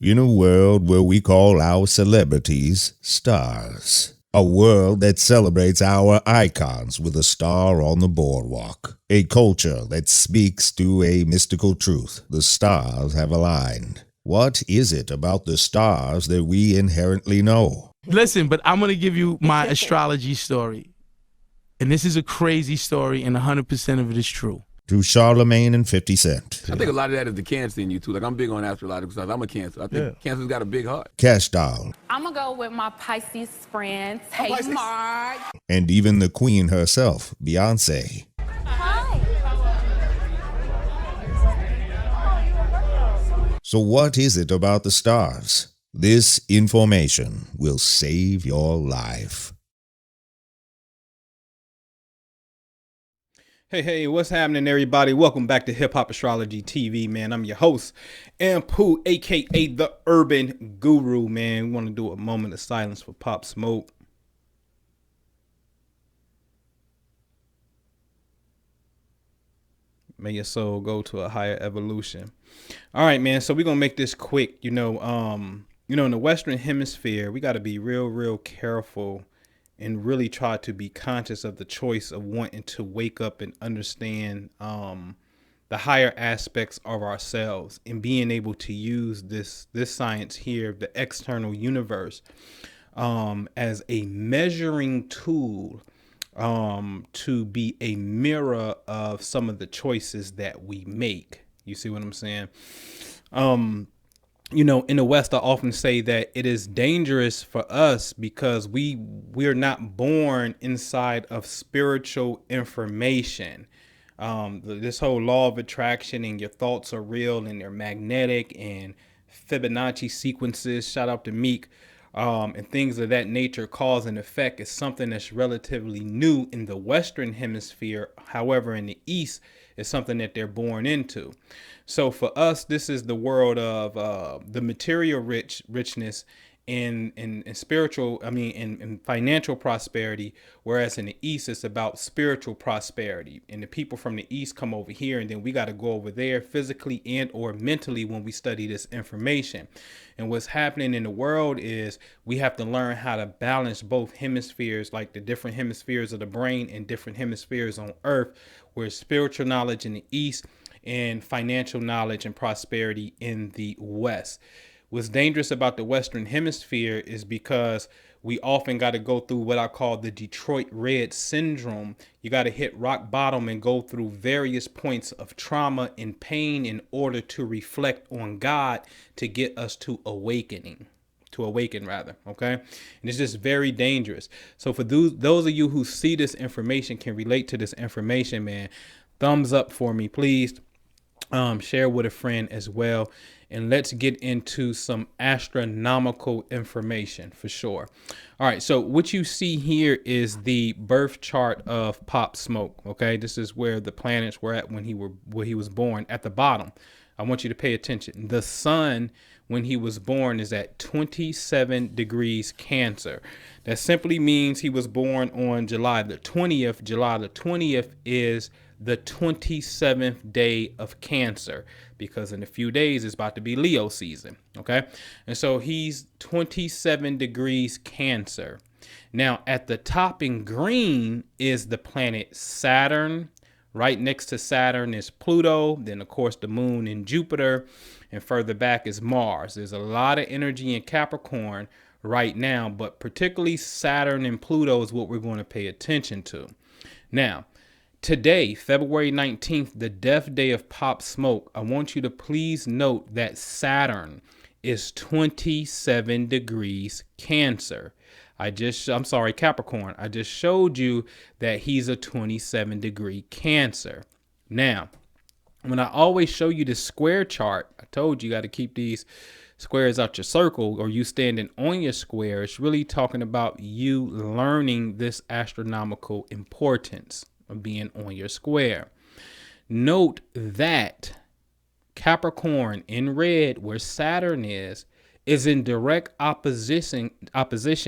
in a world where we call our celebrities stars. A world that celebrates our icons with a star on the boardwalk. A culture that speaks to a mystical truth. The stars have aligned. What is it about the stars that we inherently know? Listen, but I'm going to give you my astrology story. And this is a crazy story, and 100% of it is true. To Charlemagne and 50 Cent. I think a lot of that is the Cancer in you, too. Like, I'm big on astrological stuff. I'm a Cancer. I think Cancer's got a big heart. Cash Doll. I'm going to go with my Pisces friend, Mark. And even the queen herself, Beyonce. Hi. So what is it about the stars? This information will save your life. Hey, what's happening, everybody? Welcome back to Hip Hop Astrology TV, man. I'm your host, Ampu, aka the Urban Guru, man. We want to do a moment of silence for Pop Smoke. May your soul go to a higher evolution. All right, man. So we're gonna make this quick. In the Western Hemisphere, we got to be real careful and really try to be conscious of the choice of wanting to wake up and understand the higher aspects of ourselves and being able to use this science here, the external universe, as a measuring tool to be a mirror of some of the choices that we make. You see what I'm saying? In the West, I often say that it is dangerous for us because we're not born inside of spiritual information. This whole law of attraction and your thoughts are real and they're magnetic and Fibonacci sequences, shout out to Meek, and things of that nature, cause and effect, is something that's relatively new in the Western Hemisphere. However, in the East, it's something that they're born into. So for us, this is the world of the material richness in spiritual, in financial prosperity, whereas in the East, it's about spiritual prosperity. And the people from the East come over here, and then we got to go over there physically and or mentally when we study this information. And what's happening in the world is we have to learn how to balance both hemispheres, like the different hemispheres of the brain and different hemispheres on Earth, where spiritual knowledge in the East and financial knowledge and prosperity in the West. What's dangerous about the Western Hemisphere is because we often got to go through what I call the Detroit Red Syndrome. You got to hit rock bottom and go through various points of trauma and pain in order to reflect on God to get us to awaken, okay? And it's just very dangerous. So for those of you who see this information, can relate to this information, man, thumbs up for me, please. Share with a friend as well. And let's get into some astronomical information for sure. All right. So what you see here is the birth chart of Pop Smoke. OK, this is where the planets were at when he was born. At the bottom, I want you to pay attention. The sun, when he was born, is at 27 degrees Cancer. That simply means he was born on July the 20th. July the 20th is the 27th day of Cancer, because in a few days it's about to be Leo season. Okay. And so he's 27 degrees Cancer. Now at the top in green is the planet Saturn. Right next to Saturn is Pluto. Then of course the moon and Jupiter, and further back is Mars. There's a lot of energy in Capricorn right now, but particularly Saturn and Pluto is what we're going to pay attention to. Now, today, February 19th, the death day of Pop Smoke, I want you to please note that Saturn is 27 degrees Cancer. Capricorn. I just showed you that he's a 27 degree Cancer. Now, when I always show you the square chart, I told you got to keep these squares out your circle, or you standing on your square. It's really talking about you learning this astronomical importance of being on your square. Note that Capricorn in red, where Saturn is in direct opposition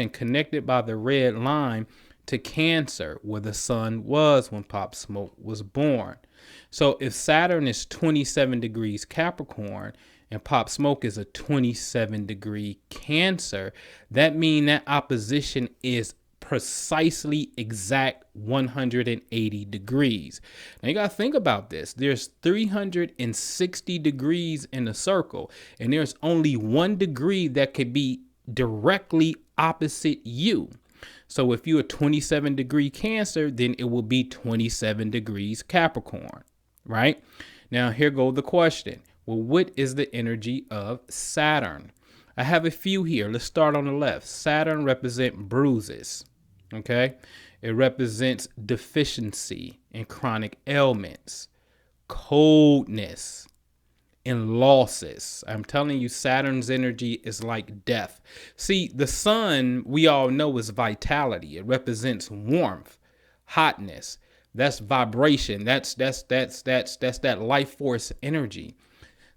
connected by the red line to Cancer, where the sun was when Pop Smoke was born. So if Saturn is 27 degrees Capricorn and Pop Smoke is a 27-degree Cancer. That means that opposition is precisely exact 180 degrees. Now you got to think about this. There's 360 degrees in a circle, and there's only 1 degree that could be directly opposite you. So if you're a 27-degree Cancer, then it will be 27 degrees Capricorn, right? Now here goes the question. Well, what is the energy of Saturn? I have a few here. Let's start on the left. Saturn represents bruises. Okay, it represents deficiency and chronic ailments, coldness, and losses. I'm telling you, Saturn's energy is like death. See, the sun, we all know, is vitality. It represents warmth, hotness. That's vibration. That's that life force energy.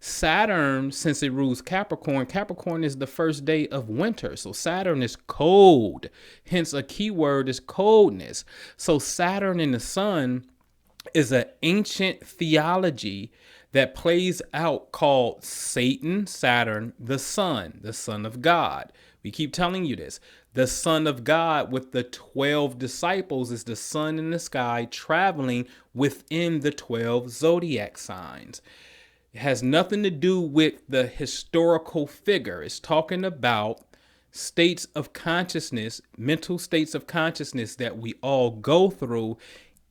Saturn, since it rules Capricorn, Capricorn is the first day of winter. So Saturn is cold. Hence, a key word is coldness. So Saturn and the sun is an ancient theology that plays out called Satan, Saturn, the Son of God. We keep telling you this. The Son of God with the 12 disciples is the sun in the sky traveling within the 12 zodiac signs. It has nothing to do with the historical figure. It's talking about states of consciousness, mental states of consciousness that we all go through,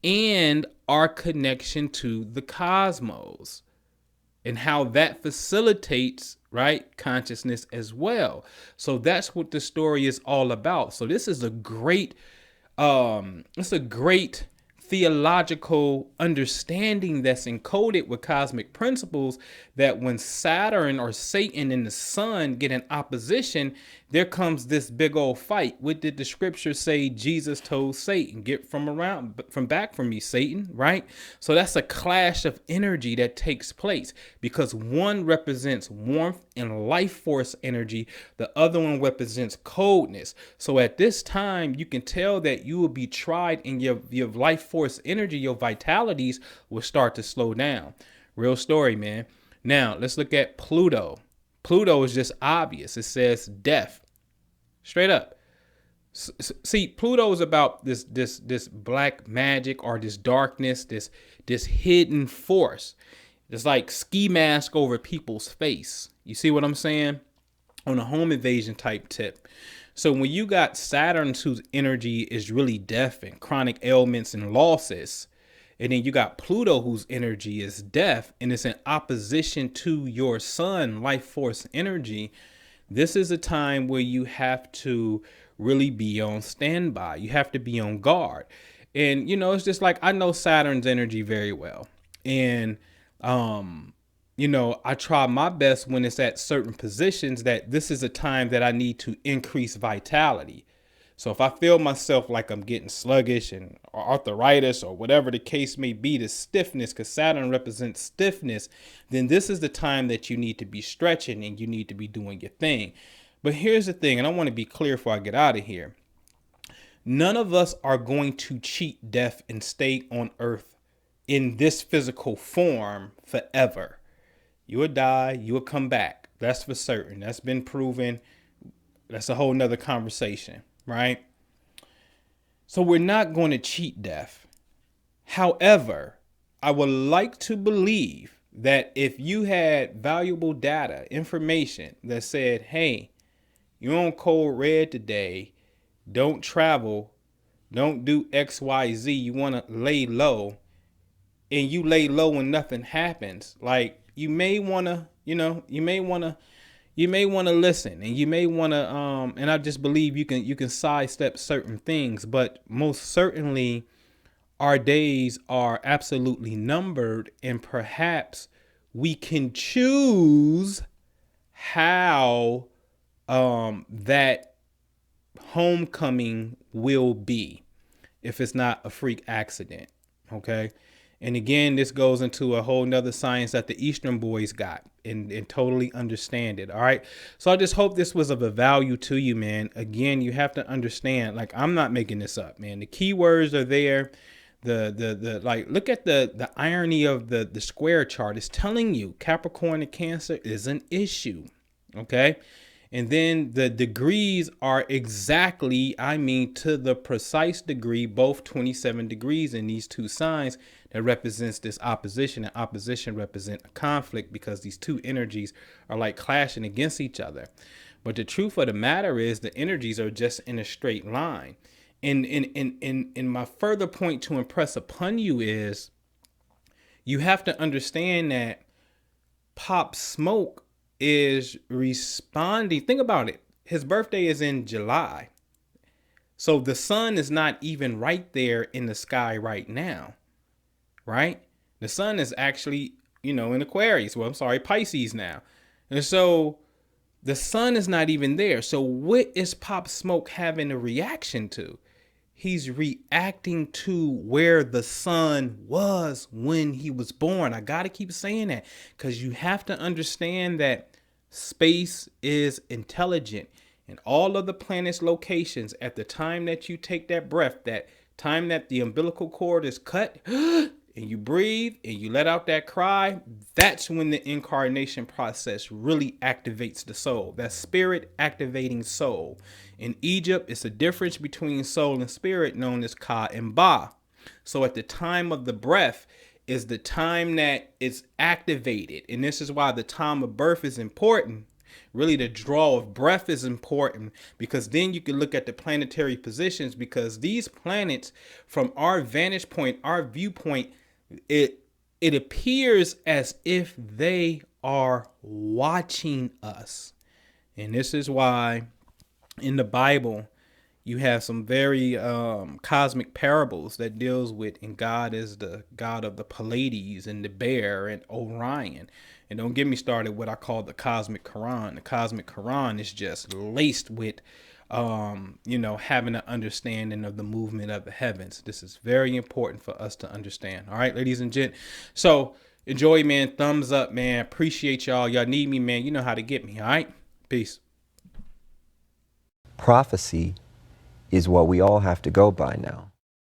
and our connection to the cosmos and how that facilitates, right, consciousness as well. So that's what the story is all about. So this is a great theological understanding that's encoded with cosmic principles, that when Saturn or Satan and the sun get in opposition, there comes this big old fight. What did the scripture say Jesus told Satan? Get from back from me, Satan, right? So that's a clash of energy that takes place because one represents warmth and life force energy. The other one represents coldness. So at this time, you can tell that you will be tried in your life force energy. Your vitalities will start to slow down. Real story, man. Now let's look at Pluto. Pluto is just obvious. It says death, straight up. See, Pluto is about this black magic or this darkness, this hidden force. It's like ski mask over people's face. You see what I'm saying? On a home invasion type tip. So when you got Saturn, whose energy is really death and chronic ailments and losses, and then you got Pluto, whose energy is death, and it's in opposition to your sun, life force energy. This is a time where you have to really be on standby. You have to be on guard. And, it's just like, I know Saturn's energy very well. And, I try my best when it's at certain positions that this is a time that I need to increase vitality. So if I feel myself like I'm getting sluggish and or arthritis or whatever the case may be, the stiffness, because Saturn represents stiffness, then this is the time that you need to be stretching and you need to be doing your thing. But here's the thing, and I want to be clear before I get out of here. None of us are going to cheat death and stay on earth in this physical form forever. You will die, you will come back. That's for certain. That's been proven. That's a whole nother conversation. Right? So we're not going to cheat death. However, I would like to believe that if you had valuable data, information that said, hey, you're on code red today, don't travel, don't do XYZ, you want to lay low, and you lay low and nothing happens, like you may want to, you may want to listen, and you may want to, and I just believe you can sidestep certain things, but most certainly our days are absolutely numbered, and perhaps we can choose how that homecoming will be if it's not a freak accident. Okay. And again, this goes into a whole nother science that the Eastern boys got and totally understand it. All right. So I just hope this was of a value to you, man. Again, you have to understand, like, I'm not making this up, man. The keywords are there. the like, look at the irony of the square chart. It's telling you Capricorn and Cancer is an issue. Okay. And then the degrees are exactly, I mean, to the precise degree, both 27 degrees in these two signs that represents this opposition. And opposition represent a conflict because these two energies are like clashing against each other. But the truth of the matter is the energies are just in a straight line. And my further point to impress upon you is you have to understand that Pop Smoke is responding. Think about it. His birthday is in July. So the sun is not even right there in the sky right now, right? The sun is actually, in Aquarius. Well, I'm sorry, Pisces now. And so the sun is not even there. So what is Pop Smoke having a reaction to? He's reacting to where the sun was when he was born. I got to keep saying that because you have to understand that space is intelligent, and all of the planet's locations at the time that you take that breath, that time that the umbilical cord is cut and you breathe and you let out that cry, that's when the incarnation process really activates the soul. That spirit activating soul. In Egypt, it's a difference between soul and spirit known as Ka and Ba. So at the time of the breath is the time that it's activated. And this is why the time of birth is important. Really, the draw of breath is important because then you can look at the planetary positions, because these planets, from our vantage point, our viewpoint, it appears as if they are watching us. And this is why in the Bible, you have some very cosmic parables that deals with, and God is the God of the Pleiades and the bear and Orion. And don't get me started what I call the cosmic Quran. The cosmic Quran is just laced with, having an understanding of the movement of the heavens. This is very important for us to understand. All right, ladies and gents. So enjoy, man. Thumbs up, man. Appreciate y'all. Y'all need me, man. You know how to get me. All right. Peace. Prophecy is what we all have to go by now.